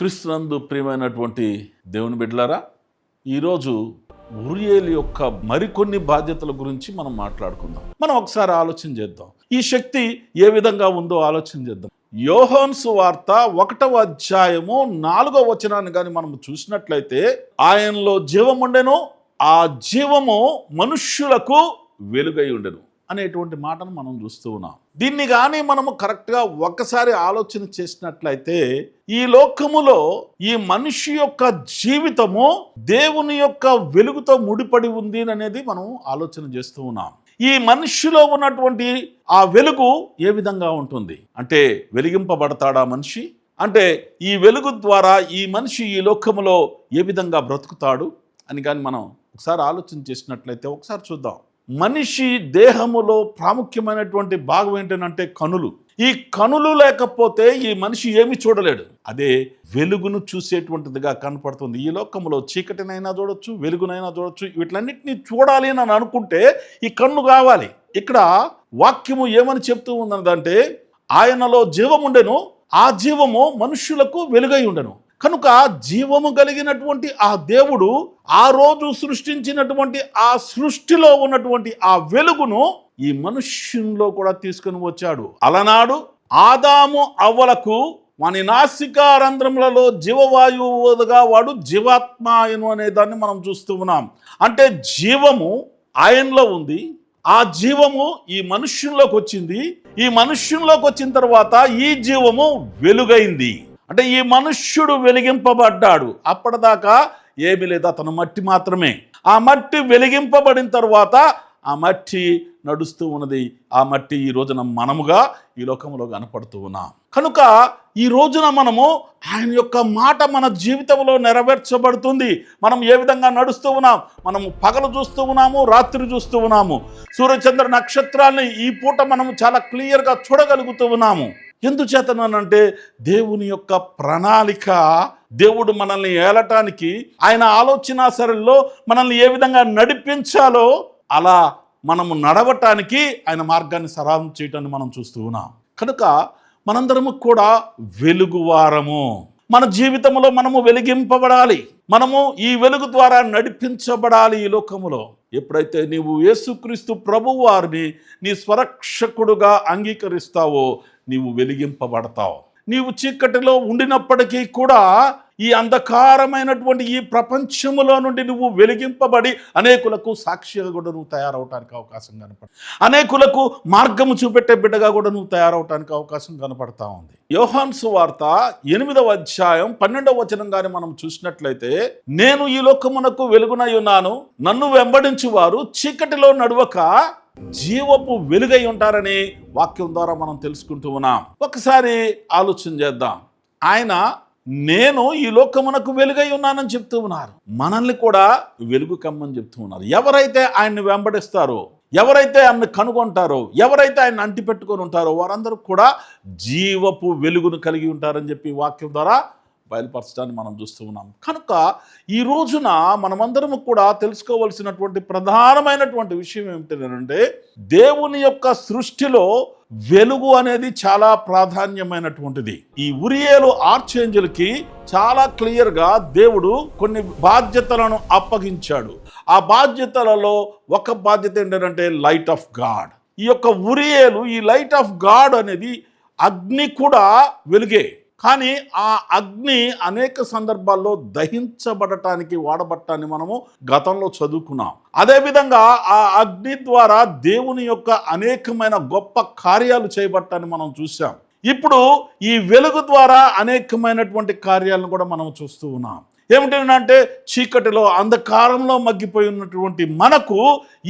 క్రీస్తునందు ప్రియమైనటువంటి దేవుని బిడ్డలారా, ఈరోజు ఊరియేలు యొక్క మరికొన్ని బాధ్యతల గురించి మనం మాట్లాడుకుందాం. మనం ఒకసారి ఆలోచన చేద్దాం. ఈ శక్తి ఏ విధంగా ఉందో ఆలోచన చేద్దాం. యోహాను సువార్త 1వ అధ్యాయము 4వ వచనాన్ని కానీ మనం చూసినట్లయితే, ఆయనలో జీవం ఉండెను, ఆ జీవము మనుష్యులకు వెలుగై ఉండెను అనేటువంటి మాటను మనం చూస్తూ ఉన్నాం. దీన్ని కానీ మనము కరెక్ట్గా ఒక్కసారి ఆలోచన చేసినట్లయితే, ఈ లోకములో ఈ మనిషి యొక్క జీవితము దేవుని యొక్క వెలుగుతో ముడిపడి ఉంది అనేది మనం ఆలోచన చేస్తూ ఉన్నాం. ఈ మనిషిలో ఉన్నటువంటి ఆ వెలుగు ఏ విధంగా ఉంటుంది అంటే, వెలిగింపబడతాడా మనిషి అంటే, ఈ వెలుగు ద్వారా ఈ మనిషి ఈ లోకములో ఏ విధంగా బ్రతుకుతాడు అని కానీ మనం ఒకసారి ఆలోచన చేసినట్లయితే, ఒకసారి చూద్దాం. మనిషి దేహములో ప్రాముఖ్యమైనటువంటి భాగం ఏంటంటే కనులు. ఈ కనులు లేకపోతే ఈ మనిషి ఏమి చూడలేడు. అదే వెలుగును చూసేటువంటిదిగా కనపడుతుంది. ఈ లోకంలో చీకటినైనా చూడొచ్చు, వెలుగునైనా చూడొచ్చు. వీటిలన్నిటినీ చూడాలి అని అనుకుంటే ఈ కన్ను కావాలి. ఇక్కడ వాక్యము ఏమని చెప్తూ ఉన్నదంటే, ఆయనలో జీవముండెను, ఆ జీవము మనుష్యులకు వెలుగై ఉండెను. కనుక జీవము కలిగినటువంటి ఆ దేవుడు ఆ రోజు సృష్టించినటువంటి ఆ సృష్టిలో ఉన్నటువంటి ఆ వెలుగును ఈ మనుష్యంలో కూడా తీసుకుని వచ్చాడు. అలనాడు ఆదాము అవ్వలకు వాని నాసికారంధ్రములలో జీవవాయువుగా వాడు జీవాత్మాయను అనే దాన్ని మనం చూస్తూ ఉన్నాం. అంటే జీవము ఆయనలో ఉంది, ఆ జీవము ఈ మనుష్యంలోకి వచ్చింది. ఈ మనుష్యంలోకి వచ్చిన తర్వాత ఈ జీవము వెలుగైంది. అంటే ఈ మనుష్యుడు వెలిగింపబడ్డాడు. అప్పటిదాకా ఏమీ లేదు, అతను మట్టి మాత్రమే. ఆ మట్టి వెలిగింపబడిన తర్వాత ఆ మట్టి నడుస్తూ ఉన్నది. ఆ మట్టి ఈ రోజున మనముగా ఈ లోకంలో కనపడుతూ ఉన్నాం. కనుక ఈ రోజున మనము ఆయన యొక్క మాట మన జీవితంలో నెరవేర్చబడుతుంది. మనం ఏ విధంగా నడుస్తూ ఉన్నాం? మనము పగలు చూస్తూ ఉన్నాము, రాత్రి చూస్తూ ఉన్నాము. సూర్యచంద్ర నక్షత్రాలని ఈ పూట మనము చాలా క్లియర్గా చూడగలుగుతూ ఉన్నాము. ఎందుచేతనంటే, దేవుని యొక్క ప్రణాళిక, దేవుడు మనల్ని ఏలటానికి ఆయన ఆలోచన సరళిలో మనల్ని ఏ విధంగా నడిపించాలో అలా మనము నడవటానికి ఆయన మార్గాన్ని సరాం చేయటాన్ని మనం చూస్తూ ఉన్నాం. కనుక మనందరము కూడా వెలుగువారము. మన జీవితంలో మనము వెలిగింపబడాలి. మనము ఈ వెలుగు ద్వారా నడిపించబడాలి ఈ లోకములో. ఎప్పుడైతే నీవు యేసుక్రీస్తు ప్రభువు వారిని నీ స్వరక్షకుడుగా అంగీకరిస్తావో నీవు వెలిగింపబడతావు. నీవు చీకటిలో ఉండినప్పటికీ కూడా ఈ అంధకారమైనటువంటి ఈ ప్రపంచములో నుండి నువ్వు వెలిగింపబడి అనేకులకు సాక్షిగా కూడా నువ్వు తయారవటానికి అవకాశం కనపడుతుంది. అనేకులకు మార్గము చూపెట్టే బిడ్డగా కూడా నువ్వు తయారవటానికి అవకాశం కనపడతా ఉంది. యోహాను సువార్త 8వ అధ్యాయం 12వ వచనం గాని మనం చూసినట్లయితే, నేను ఈ లోకమునకు వెలుగునై ఉన్నాను, నన్ను వెంబడించు వారు చీకటిలో నడవక జీవపు వెలుగై ఉంటారని వాక్యం ద్వారా మనం తెలుసుకుంటూ ఉన్నాం. ఒకసారి ఆలోచన చేద్దాం. ఆయన నేను ఈ లోకమునకు వెలుగై ఉన్నానని చెప్తూ ఉన్నారు. మనల్ని కూడా వెలుగు కమ్మని చెప్తూ ఉన్నారు. ఎవరైతే ఆయన్ని వెంబడిస్తారో, ఎవరైతే ఆయన్ని కనుగొంటారో, ఎవరైతే ఆయన అంటి పెట్టుకొని ఉంటారో వారందరూ కూడా జీవపు వెలుగును కలిగి ఉంటారని చెప్పి వాక్యం ద్వారా బయలుపరచడాన్ని మనం చూస్తూ ఉన్నాం. కనుక ఈ రోజున మనమందరము కూడా తెలుసుకోవాల్సినటువంటి ప్రధానమైనటువంటి విషయం ఏమిటంటే, దేవుని యొక్క సృష్టిలో వెలుగు అనేది చాలా ప్రాధాన్యమైనటువంటిది. ఈ ఊరియేలు ఆర్చేంజెల్కి చాలా క్లియర్గా దేవుడు కొన్ని బాధ్యతలను అప్పగించాడు. ఆ బాధ్యతలలో ఒక బాధ్యత ఏంటంటే లైట్ ఆఫ్ గాడ్. ఈ యొక్క ఊరియేలు, ఈ లైట్ ఆఫ్ గాడ్ అనేది అగ్ని కూడా వెలుగే. కానీ ఆ అగ్ని అనేక సందర్భాల్లో దహించబడటానికి వాడబట్టాన్ని మనము గతంలో చదువుకున్నాం. అదేవిధంగా ఆ అగ్ని ద్వారా దేవుని యొక్క అనేకమైన గొప్ప కార్యాలు చేయబట్టాన్ని మనం చూసాం. ఇప్పుడు ఈ వెలుగు ద్వారా అనేకమైనటువంటి కార్యాలను కూడా మనం చూస్తూ ఉన్నాం. ఏమిటంటే, చీకటిలో అంధకారంలో మగ్గిపోయి ఉన్నటువంటి మనకు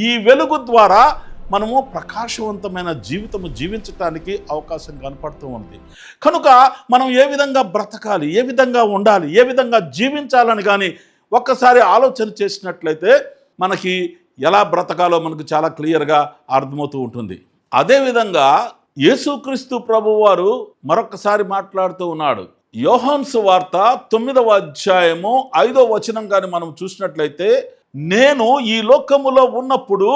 ఈ వెలుగు ద్వారా మనము ప్రకాశవంతమైన జీవితము జీవించటానికి అవకాశం కనపడుతూ ఉంది. కనుక మనం ఏ విధంగా బ్రతకాలి, ఏ విధంగా ఉండాలి, ఏ విధంగా జీవించాలని కానీ ఒక్కసారి ఆలోచన చేసినట్లయితే మనకి ఎలా బ్రతకాలో మనకు చాలా క్లియర్గా అర్థమవుతూ ఉంటుంది. అదేవిధంగా యేసుక్రీస్తు ప్రభువు వారు మరొకసారి మాట్లాడుతూ ఉన్నాడు. యోహాను సువార్త 9వ అధ్యాయము 5వ వచనం కానీ మనం చూసినట్లయితే, నేను ఈ లోకములో ఉన్నప్పుడు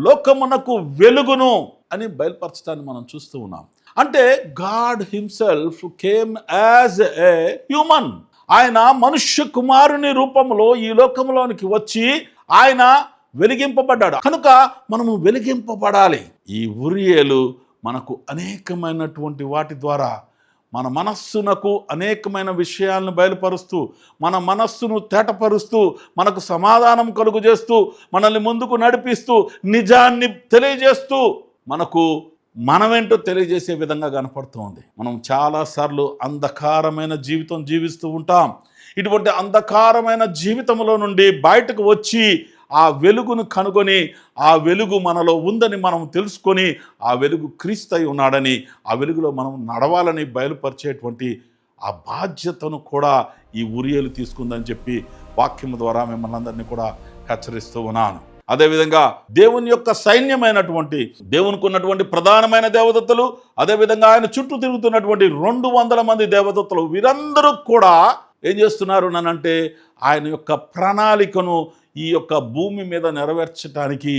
లోకమునకు వెలుగును అని బయలుపరచడాన్ని మనం చూస్తూ ఉన్నాం. అంటే God himself came as a human. ఆయన మనుష్య కుమారుని రూపంలో ఈ లోకంలోనికి వచ్చి ఆయన వెలిగింపబడ్డాడు. కనుక మనము వెలిగింపబడాలి. ఈ ఉరియేలు మనకు అనేకమైనటువంటి వాటి ద్వారా మన మనస్సునకు అనేకమైన విషయాలను బయలుపరుస్తూ, మన మనస్సును తేటపరుస్తూ, మనకు సమాధానం కలుగు చేస్తూ, మనల్ని ముందుకు నడిపిస్తూ, నిజాన్ని తెలియజేస్తూ, మనకు మనమేంటో తెలియజేసే విధంగా కనపడుతుంది. మనం చాలాసార్లు అంధకారమైన జీవితం జీవిస్తూ ఉంటాం. ఇటువంటి అంధకారమైన జీవితంలో నుండి బయటకు వచ్చి ఆ వెలుగును కనుగొని, ఆ వెలుగు మనలో ఉందని మనం తెలుసుకొని, ఆ వెలుగు క్రీస్తు ఉన్నాడని, ఆ వెలుగులో మనం నడవాలని బయలుపరిచేటువంటి ఆ బాధ్యతను కూడా ఈ ఉరియేలు తీసుకుందని చెప్పి వాక్యం ద్వారా మిమ్మల్ని అందరినీ కూడా హెచ్చరిస్తూ ఉన్నాను. అదేవిధంగా దేవుని యొక్క సైన్యమైనటువంటి, దేవునికి ఉన్నటువంటి ప్రధానమైన దేవదత్తులు, అదేవిధంగా ఆయన చుట్టూ తిరుగుతున్నటువంటి 200 మంది దేవదత్తులు, వీరందరూ కూడా ఏం చేస్తున్నారు అంటే ఆయన యొక్క ప్రణాళికను ఈ యొక్క భూమి మీద నెరవేర్చడానికి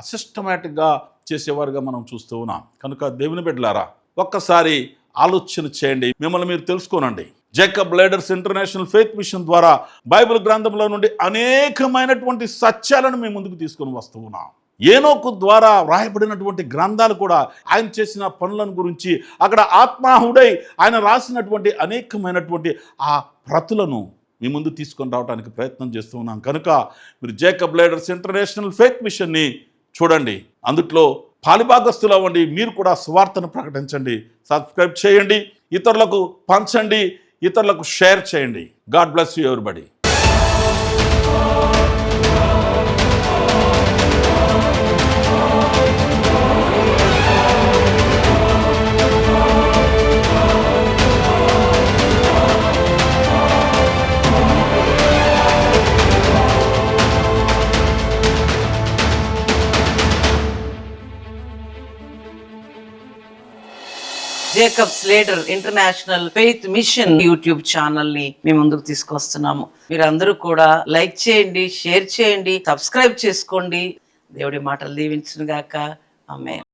సిస్టమేటిక్గా చేసేవారుగా మనం చూస్తూ ఉన్నాం. కనుక దేవుని బిడ్డలారా, ఒక్కసారి ఆలోచన చేయండి, మిమ్మల్ని మీరు తెలుసుకోనండి. Jacob ladders international faith mission ద్వారా బైబిల్ గ్రంథంలో నుండి అనేకమైనటువంటి సత్యాలను మేము ముందుకు తీసుకొని వస్తూ ఉన్నాం. ఏనోకు ద్వారా వ్రాయబడినటువంటి గ్రంథాలు కూడా ఆయన చేసిన పనులను గురించి, అక్కడ ఆత్మాహుడై ఆయన రాసినటువంటి అనేకమైనటువంటి ఆ ప్రతులను మీ ముందు తీసుకొని రావడానికి ప్రయత్నం చేస్తూ ఉన్నాం. కనుక మీరు జేకబ్ లేడర్స్ ఇంటర్నేషనల్ ఫెయిత్ మిషన్ని చూడండి, అందుట్లో పాలిభాగస్తులు అవ్వండి. మీరు కూడా సువార్తను ప్రకటించండి, సబ్స్క్రైబ్ చేయండి, ఇతరులకు పంచండి, ఇతరులకు షేర్ చేయండి. God bless you everybody. Jacob's Ladder International faith Mission YouTube channel ని మీ ముందుకు తీసుకొస్తున్నాము. మీరందరూ కూడా లైక్ చేయండి, షేర్ చేయండి, సబ్స్క్రైబ్ చేసుకోండి. దేవుడి మాటలు దీవించును గాక. ఆమేన్.